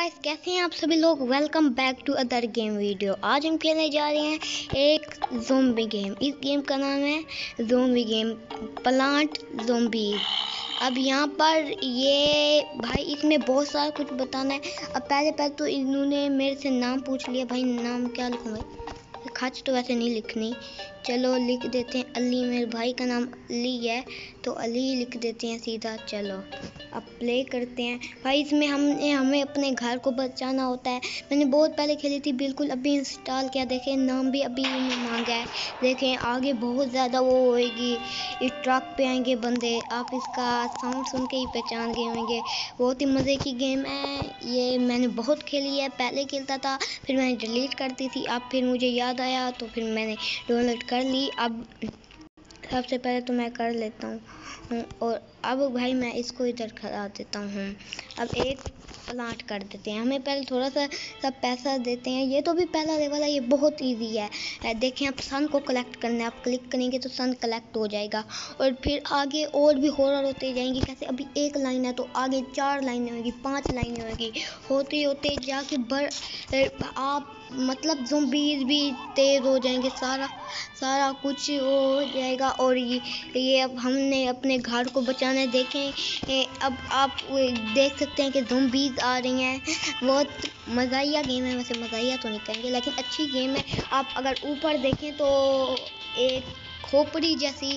Guys, कैसे हैं आप सभी लोग। Welcome back to other game video. आज हम खेलने जा रहे हैं एक ज़ोंबी गेम। इस गेम का नाम है ज़ोंबी गेम, प्लांट ज़ोंबीज। अब यहाँ पर ये भाई इसमें बहुत सारा कुछ बताना है। अब पहले तो इन्होंने मेरे से नाम पूछ लिया। भाई नाम क्या लिखूँ भाई? खच तो वैसे नहीं लिखनी, चलो लिख देते हैं अली। मेरे भाई का नाम अली है तो अली लिख देते हैं सीधा। चलो अब प्ले करते हैं। भाई इसमें हमें अपने घर को बचाना होता है। मैंने बहुत पहले खेली थी, बिल्कुल अभी इंस्टॉल किया। देखें नाम भी अभी मांगा है। देखें आगे बहुत ज़्यादा वो होएगी, इस ट्रक पे आएंगे बंदे। आप इसका साउंड सुन के ही पहचान गए होंगे। बहुत ही मज़े की गेम है ये। मैंने बहुत खेली है, पहले खेलता था फिर मैंने डिलीट कर दी थी। अब फिर मुझे याद आया तो फिर मैंने डाउनलोड कर ली। अब सबसे पहले तो मैं कर लेता हूँ और अब भाई मैं इसको इधर खड़ा देता हूँ। अब एक प्लांट कर देते हैं। हमें पहले थोड़ा सा सब पैसा देते हैं। ये तो भी पहला लेवल है, ये बहुत इजी है। देखें आप सन को कलेक्ट करना है, आप क्लिक करेंगे तो सन कलेक्ट हो जाएगा और फिर आगे और भी हॉरर होते जाएंगे। कैसे अभी एक लाइन है तो आगे 4 लाइनें होगी, 5 लाइनें होगी, होते होते जाके आप मतलब ज़ोंबीज़ भी तेज़ हो जाएंगे, सारा कुछ हो जाएगा। और ये अब हमने अपने घर को बचाना है। देखें अब आप देख सकते हैं कि ज़ोंबीज़ आ रही हैं। बहुत मज़ाहिया गेम है, वैसे मज़ाहिया तो नहीं कहेंगे लेकिन अच्छी गेम है। आप अगर ऊपर देखें तो एक खोपड़ी जैसी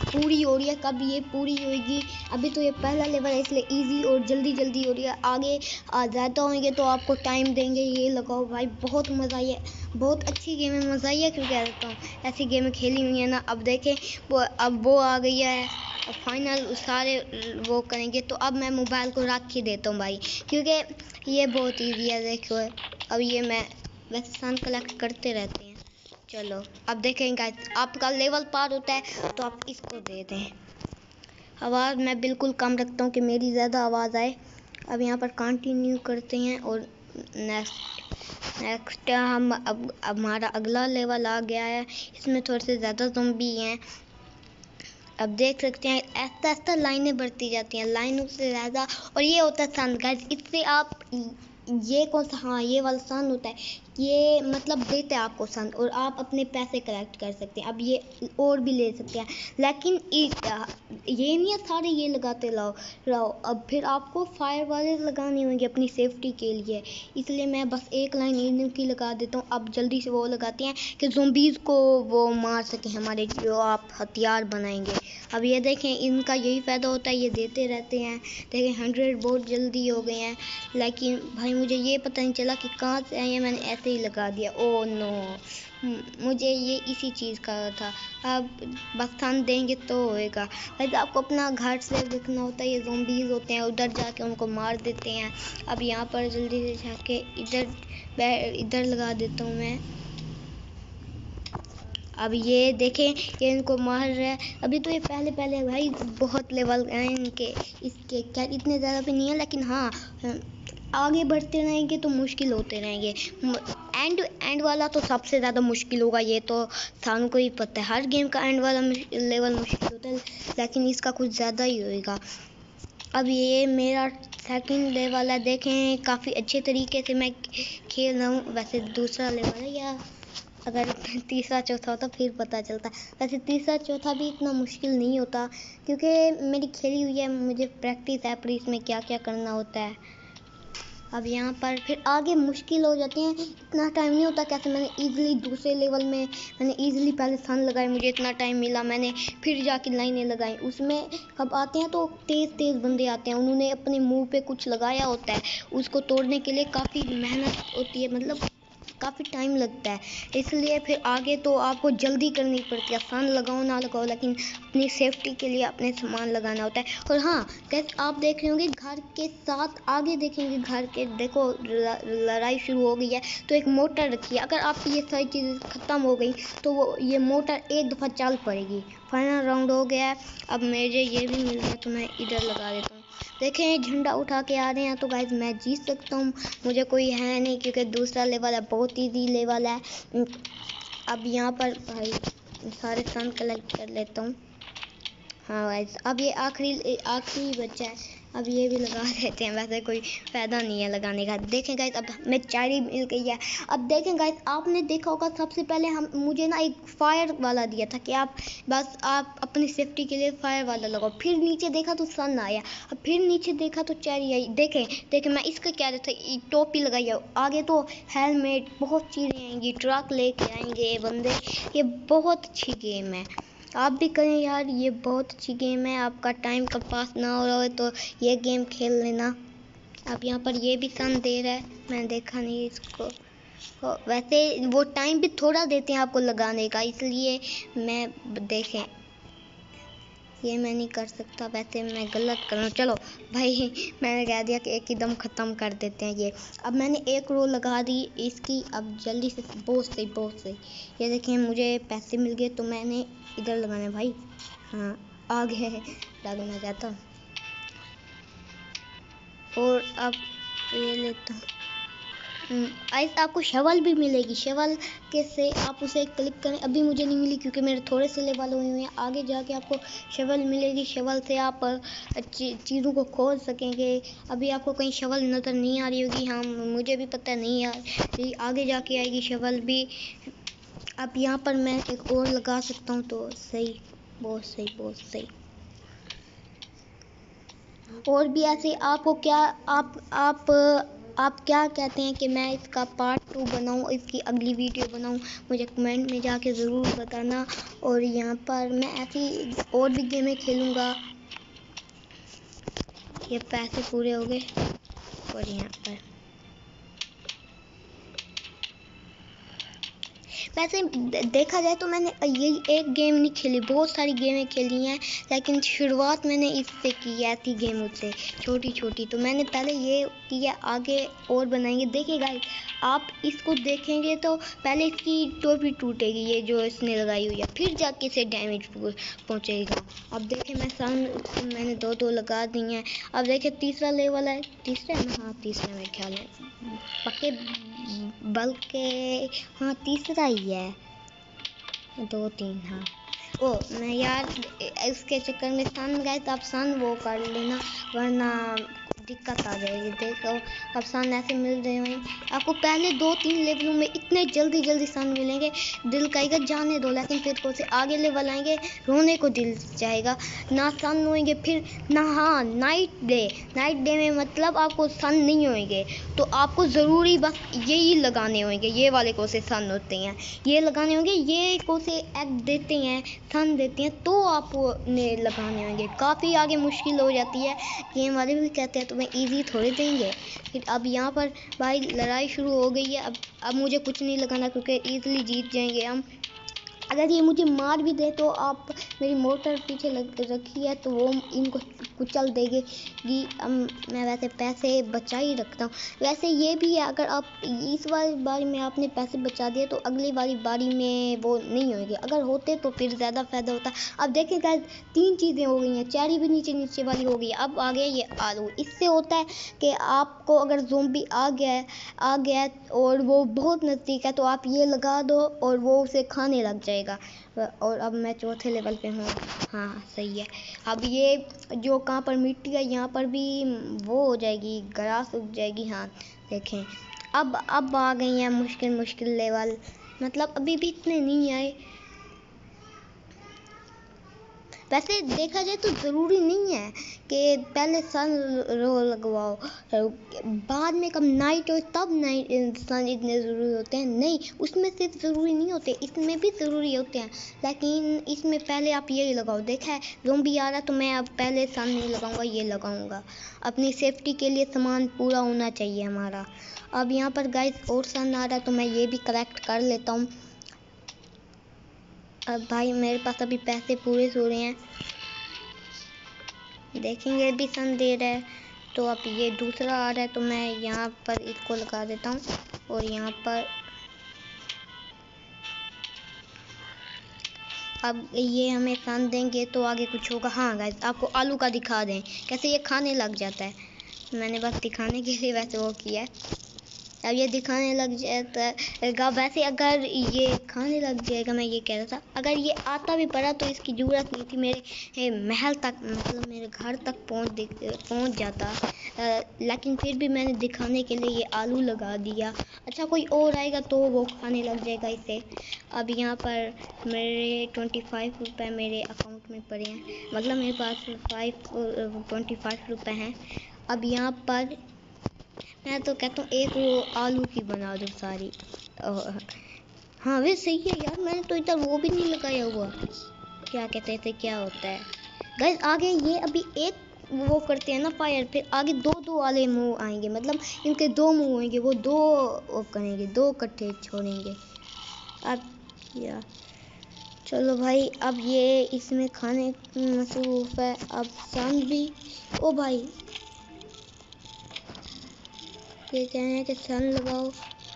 पूरी हो रही है। कब ये पूरी होगी? अभी तो ये पहला लेवल है इसलिए इजी और जल्दी हो रही है। आगे ज़्यादा होंगे तो आपको टाइम देंगे। ये लगाओ भाई, बहुत मज़ा आया, बहुत अच्छी गेम है। मज़ा आया क्यों कह देता हूँ, ऐसी गेमें खेली हुई है ना। अब देखें वो आ गई है। अब फाइनल सारे वो करेंगे तो अब मैं मोबाइल को रख ही देता हूँ भाई, क्योंकि ये बहुत ईजी है। देखो अब ये मैं वैसे सन कलेक्ट करते रहते हैं। चलो अब देखें गाइस, आपका लेवल पार होता है तो आप इसको दे दें। आवाज़ मैं बिल्कुल कम रखता हूँ कि मेरी ज़्यादा आवाज़ आए। अब यहाँ पर कंटिन्यू करते हैं और नेक्स्ट हम अब हमारा अगला लेवल आ गया है। इसमें थोड़े से ज़्यादा ज़ॉम्बी हैं। अब देख सकते हैं ऐसा लाइनें बढ़ती जाती हैं, लाइनों से ज़्यादा। और ये होता है सन गाइस, इससे आप ये कौन सा, हाँ ये वाला सन होता है, ये मतलब देते हैं आपको सन और आप अपने पैसे कलेक्ट कर सकते हैं। अब ये और भी ले सकते हैं लेकिन ये नहीं है सारे ये लगाते रहो। अब फिर आपको फायर वाले लगाने होंगे अपनी सेफ्टी के लिए, इसलिए मैं बस एक लाइन इनकी लगा देता हूँ। अब जल्दी से वो लगाते हैं कि ज़ोंबीज़ को वो मार सकें हमारे, जो आप हथियार बनाएंगे। अब ये देखें इनका यही फ़ायदा होता है, ये देते रहते हैं। देखें 100 बहुत जल्दी हो गए हैं। लेकिन भाई मुझे ये पता नहीं चला कि कहाँ से आए हैं, मैंने ऐसे ही लगा दिया। ओह नो, मुझे ये इसी चीज़ का था। अब बस सन देंगे तो होएगा। वैसे आपको अपना घर से देखना होता है। ये ज़ोंबीज़ होते हैं, उधर जाके उनको मार देते हैं। अब यहाँ पर जल्दी से जाके इधर लगा देता हूँ मैं। अब ये देखें ये इनको मार रहा है। अभी तो ये पहले भाई बहुत लेवल हैं इनके, इसके क्या इतने ज़्यादा भी नहीं है लेकिन हाँ आगे बढ़ते रहेंगे तो मुश्किल होते रहेंगे। एंड वाला तो सबसे ज़्यादा मुश्किल होगा, ये तो सानू को ही पता है। हर गेम का एंड वाला लेवल मुश्किल होता है लेकिन इसका कुछ ज़्यादा ही होएगा। अब ये मेरा सेकंड लेवल है। देखें काफ़ी अच्छे तरीके से मैं खेल रहा हूँ। वैसे दूसरा लेवल है, या अगर तीसरा चौथा होता फिर पता चलता। वैसे तीसरा चौथा भी इतना मुश्किल नहीं होता क्योंकि मेरी खेली हुई है, मुझे प्रैक्टिस है पर इसमें क्या क्या करना होता है। अब यहाँ पर फिर आगे मुश्किल हो जाते हैं, इतना टाइम नहीं होता। कैसे मैंने इजीली दूसरे लेवल में मैंने इजीली पहले सन लगाए, मुझे इतना टाइम मिला, मैंने फिर जाके लाइनें लगाई। उसमें अब आते हैं तो तेज़ बंदे आते हैं, उन्होंने अपने मुंह पे कुछ लगाया होता है, उसको तोड़ने के लिए काफ़ी मेहनत होती है, मतलब काफ़ी टाइम लगता है। इसलिए फिर आगे तो आपको जल्दी करनी पड़ती है। सन लगाओ ना लगाओ लेकिन अपनी सेफ्टी के लिए अपने सामान लगाना होता है। और हाँ कैसे आप देख रहे होंगे घर के साथ आगे देखेंगे, घर के देखो लड़ाई शुरू हो गई है तो एक मोटर रखी है। अगर आपकी ये सारी चीज़ें ख़त्म हो गई तो वो ये मोटर एक दफ़ा चल पड़ेगी। फाइनल राउंड हो गया है। अब मुझे ये भी मिल गया तो मैं इधर लगा देता हूँ। देखें झंडा उठा के आ रहे हैं तो गाइस मैं जीत सकता हूँ, मुझे कोई है नहीं क्योंकि दूसरा लेवल है, बहुत इजी लेवल है। अब यहाँ पर भाई सारे सन कलेक्ट कर लेता हूँ। हाँ गाइस अब ये आखिरी बच्चा है, अब ये भी लगा देते हैं, वैसे कोई फ़ायदा नहीं है लगाने का। देखें गाइस अब हमें चेरी मिल गई है। अब देखें गाइस आपने देखा होगा सबसे पहले मुझे ना एक फायर वाला दिया था कि आप अपनी सेफ्टी के लिए फायर वाला लगाओ। फिर नीचे देखा तो सन आया, अब फिर नीचे देखा तो चेरी आई। देखें मैं इसका क्या था, टोपी लगाई है, आगे तो हेलमेट, बहुत चीज़ें आएंगी, ट्रक लेके आएंगे बंदे। ये बहुत अच्छी गेम है, आप भी करें यार, ये बहुत अच्छी गेम है। आपका टाइम का पास ना हो रहा हो तो ये गेम खेल लेना। अब यहाँ पर ये भी सन दे रहा है, मैंने देखा नहीं इसको। वैसे वो टाइम भी थोड़ा देते हैं आपको लगाने का, इसलिए मैं देखें ये मैं नहीं कर सकता, वैसे मैं गलत कर रहा हूँ। चलो भाई मैंने कह दिया कि एक एकदम ख़त्म कर देते हैं ये। अब मैंने एक रो लगा दी इसकी, अब जल्दी से बहुत सही। ये देखें मुझे पैसे मिल गए, तो मैंने इधर लगाना है भाई। हाँ आ गए, लगना चाहता हूँ। और अब ये लेता हूँ। ऐसे आपको शवल भी मिलेगी, शवल के से आप उसे क्लिक करें। अभी मुझे नहीं मिली क्योंकि मेरे थोड़े से लेवल हुए हैं, आगे जाके आपको शवल मिलेगी। शवल से आप चीज़ों को खोद सकेंगे। अभी आपको कहीं शवल नज़र नहीं आ रही होगी, हाँ मुझे भी पता नहीं है, आगे जाके आएगी शवल भी। अब यहाँ पर मैं एक और लगा सकता हूँ, तो सही, बहुत सही। और भी ऐसे आपको क्या आप क्या कहते हैं कि मैं इसका पार्ट 2 बनाऊं, इसकी अगली वीडियो बनाऊं, मुझे कमेंट में जाके ज़रूर बताना। और यहाँ पर मैं ऐसी और भी गेमें खेलूँगा। ये पैसे पूरे हो गए। और यहाँ पर वैसे देखा जाए तो मैंने यही एक गेम नहीं खेली, बहुत सारी गेमें खेली हैं, लेकिन शुरुआत मैंने इससे की है, ऐसी गेमों से छोटी। तो मैंने पहले ये किया, आगे और बनाएंगे। देखिए गाइस आप इसको देखेंगे तो पहले इसकी टोपी टूटेगी, ये जो इसने लगाई हुई है, फिर जाके इसे डैमेज पहुँचेगा। अब देखें मैंने दो लगा दी हैं। अब देखें तीसरा लेवल है, तीसरा है ना, हाँ तीसरा मेरे ख्याल है, पक्के बल्कि हाँ तीसरा ही है, 2 3 हाँ। ओ मैं यार इसके चक्कर में सन गए, तो आप सन वो कर लेना वरना दिक्कत आ जाएगी। देखो अब सन ऐसे मिल रहे हैं आपको, पहले 2 3 लेवलों में इतने जल्दी सन मिलेंगे, दिल कहेगा जाने दो, लेकिन फिर से आगे लेवल आएंगे, रोने को दिल चाहेगा, ना सन होएंगे फिर ना। हाँ नाइट डे में मतलब आपको सन नहीं होएंगे, तो आपको ज़रूरी बस यही लगाने होंगे, ये वाले को से सन होते हैं, ये लगाने होंगे, ये को से एग देते हैं, सन देते हैं, तो आपने लगाने होंगे। काफ़ी आगे मुश्किल हो जाती है, गेम वाले भी कहते हैं तुम्हें इजी थोड़े देंगे। फिर अब यहाँ पर भाई लड़ाई शुरू हो गई है। अब मुझे कुछ नहीं लगाना क्योंकि इजीली जीत जाएंगे हम। अगर ये मुझे मार भी दे तो आप मेरी मोटर पीछे रखी है, तो वो इनको कुचल देगी। मैं वैसे पैसे बचा ही रखता हूँ। वैसे ये भी है, अगर आप इस वाली बारी में आपने पैसे बचा दिए तो अगली वाली बारी में वो नहीं होंगे, अगर होते तो फिर ज़्यादा फ़ायदा होता। अब देखिए गाइस 3 चीज़ें हो गई हैं, चेरी भी नीचे वाली हो गई है। अब आ गया ये आलू। इससे होता है कि आपको अगर ज़ोंबी आ गया और वो बहुत नज़दीक है, तो आप ये लगा दो और वो उसे खाने लग जाएगा। और अब मैं चौथे लेवल पे हूँ, हाँ सही है। अब ये जो कहाँ पर मिट्टी है यहाँ पर भी वो हो जाएगी, ग्रास उग जाएगी। हाँ देखें अब आ गई हैं मुश्किल लेवल, मतलब अभी भी इतने नहीं आए। वैसे देखा जाए तो ज़रूरी नहीं है कि पहले सन रो लगवाओ, बाद में कब नाइट हो तब सन इतने ज़रूरी होते हैं, नहीं उसमें सिर्फ ज़रूरी नहीं होते, इसमें भी ज़रूरी होते हैं, लेकिन इसमें पहले आप ये लगाओ। देखा है ज़ोंबी आ रहा तो मैं अब पहले सन नहीं लगाऊंगा, ये लगाऊंगा, अपनी सेफ्टी के लिए सामान पूरा होना चाहिए हमारा। अब यहाँ पर गाइस और सन आ रहा तो मैं ये भी कलेक्ट कर लेता हूँ। अब भाई मेरे पास अभी पैसे पूरे हो रहे हैं, देखेंगे भी सन दे रहा है, तो अब ये दूसरा आ रहा है, तो मैं यहाँ पर इसको लगा देता हूँ। और यहाँ पर अब ये हमें सन देंगे तो आगे कुछ होगा। हाँ गाइस आपको आलू का दिखा दें कैसे ये खाने लग जाता है, मैंने बस दिखाने के लिए वैसे वो किया है। अब ये दिखाने लग जाएगा। वैसे अगर ये खाने लग जाएगा, मैं ये कह रहा था, अगर ये आता भी पड़ा तो इसकी ज़रूरत नहीं थी। मेरे महल तक, मतलब मेरे घर तक पहुंच जाता। लेकिन फिर भी मैंने दिखाने के लिए ये आलू लगा दिया। अच्छा, कोई और आएगा तो वो खाने लग जाएगा इसे। अब यहाँ पर मेरे 25 रुपये मेरे अकाउंट में पड़े हैं, मतलब मेरे पास 25 रुपये हैं। अब यहाँ पर मैं तो कहता हूँ एक वो आलू की बना दूँ सारी। हाँ वे सही है यार, मैंने तो इधर वो भी नहीं लगाया हुआ। क्या कहते थे, क्या होता है गाइस, आगे ये अभी एक वो करते हैं ना फायर, फिर आगे दो वाले मुंह आएंगे, मतलब इनके दो मुंह होंगे, वो दो वो करेंगे, दो इकट्ठे छोड़ेंगे। अब या चलो भाई, अब ये इसमें खाने मसरूफ है। अब सन भी, ओ भाई ये कह रहे हैं कि सन लगाओ,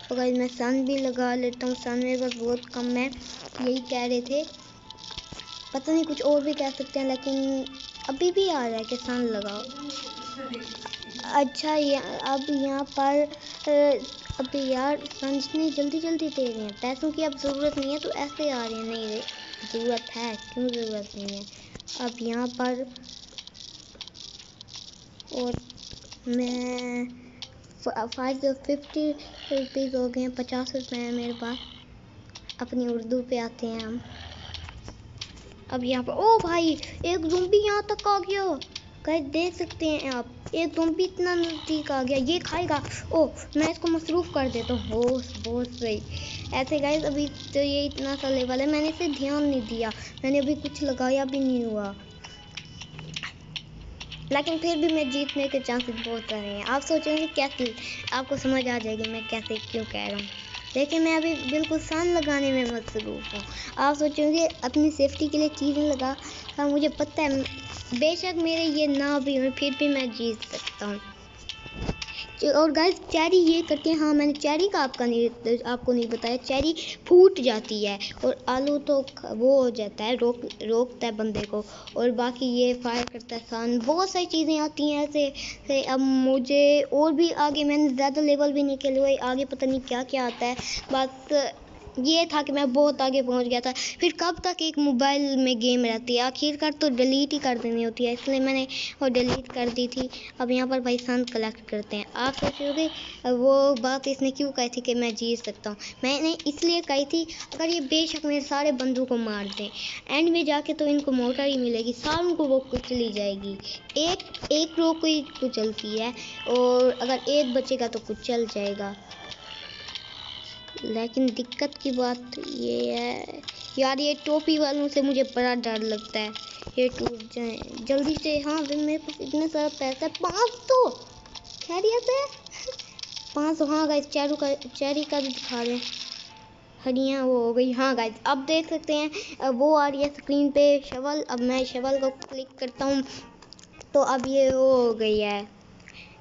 तो गाइस मैं सन भी लगा लेता हूँ। सन मेरे पास बहुत कम है, यही कह रहे थे, पता नहीं कुछ और भी कह सकते हैं, लेकिन अभी भी आ रहा है कि सन लगाओ। अच्छा अब यहाँ पर अभी यार सन इतनी जल्दी जल्दी दे रहे हैं, पैसों की अब ज़रूरत नहीं है तो ऐसे आ रहे हैं। नहीं रे, ज़रूरत है, क्यों ज़रूरत नहीं है। अब यहाँ पर और मैं 50 रुपीज़ हो गए हैं, 50 रुपये हैं मेरे पास। अपनी उर्दू पे आते हैं हम। अब यहाँ पर ओ भाई एक ज़ॉम्बी यहाँ तक आ गया, गाइस देख सकते हैं आप, एक ज़ॉम्बी इतना नज़दीक आ गया, ये खाएगा। ओ मैं इसको मसरूफ़ कर देता हूँ। बहुत सही। ऐसे गाइस अभी तो ये इतना सा लेवल है, मैंने इसे ध्यान नहीं दिया, मैंने अभी कुछ लगाया भी नहीं हुआ, लेकिन फिर भी मैं जीतने के चांसेस बहुत सारे हैं। आप सोचेंगे कैसे, आपको समझ आ जाएगी मैं कैसे क्यों कह रहा हूँ। देखिए मैं अभी बिल्कुल सन लगाने में मसरूफ़ हूँ। आप सोचेंगे अपनी सेफ्टी के लिए चीज़ें लगा, हाँ मुझे पता है बेशक मेरे ये ना भी हो फिर भी मैं जीत सकता हूँ। और गाइस चेरी ये करते हैं, हाँ मैंने चेरी का आपको नहीं बताया, चेरी फूट जाती है और आलू तो वो हो जाता है, रोकता है बंदे को, और बाकी ये फायर करता है सन, बहुत सारी चीज़ें आती हैं ऐसे। अब मुझे और भी आगे, मैंने ज़्यादा लेवल भी नहीं खेले हुए, आगे पता नहीं क्या क्या आता है। बस ये था कि मैं बहुत आगे पहुंच गया था। फिर कब तक एक मोबाइल में गेम रहती है, आखिरकार तो डिलीट ही कर देनी होती है, इसलिए मैंने वो डिलीट कर दी थी। अब यहाँ पर भाई सन कलेक्ट करते हैं। आप सोचोगे वो बात इसने क्यों कही थी कि मैं जीत सकता हूँ, मैंने इसलिए कही थी अगर ये बेशक मेरे सारे बंदों को मार दें, एंड में जाके तो इनको मोटर ही मिलेगी, सारों को वो कुचली जाएगी। एक रो को ही कुचलती है, और अगर एक बचेगा तो कुचल जाएगा। लेकिन दिक्कत की बात ये है यार, ये टोपी वालों से मुझे बड़ा डर लगता है, ये टूट जाए जल्दी से। हाँ मेरे पास इतने सारा पैसा है, 500 खैरियत है। 500 हाँ गाइस, चेरी का भी दिखा रहे हैं, हड्डियाँ वो हो गई। हाँ गाइस अब देख सकते हैं वो आ रही है स्क्रीन पे शवल। अब मैं शवल को क्लिक करता हूँ तो अब ये वो हो गई है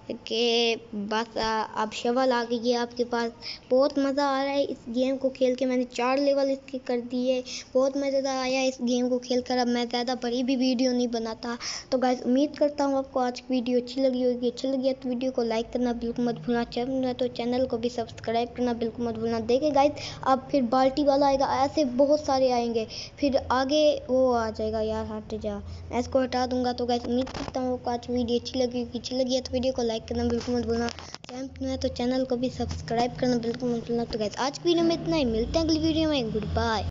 कि बस अब शवल आ गई है आपके पास। बहुत मज़ा आ रहा है इस गेम को खेल के, मैंने 4 लेवल इसके कर दिए, बहुत मज़ेदार आया इस गेम को खेल कर। अब मैं ज़्यादा बड़ी भी वीडियो नहीं बनाता, तो गाइस उम्मीद करता हूँ आपको आज की वीडियो अच्छी लगी होगी। अच्छी लगी है तो वीडियो को लाइक करना बिल्कुल मत भूलना, चैनल को भी सब्सक्राइब करना बिल्कुल मत भूलना। देखें गाइस अब फिर बाल्टी वाला आएगा, ऐसे बहुत सारे आएंगे, फिर आगे वो आ जाएगा। यार हट जा, मैं इसको हटा दूंगा। तो गाइस उम्मीद करता हूँ आपको आज वीडियो अच्छी लगी होगी। अच्छी लगी है तो वीडियो को लाइक करना बिल्कुल मत भूलना, चैनल में तो चैनल को भी सब्सक्राइब करना बिल्कुल मत भूलना। तो गाइस आज की वीडियो में इतना ही, मिलते हैं अगली वीडियो में, गुड बाय।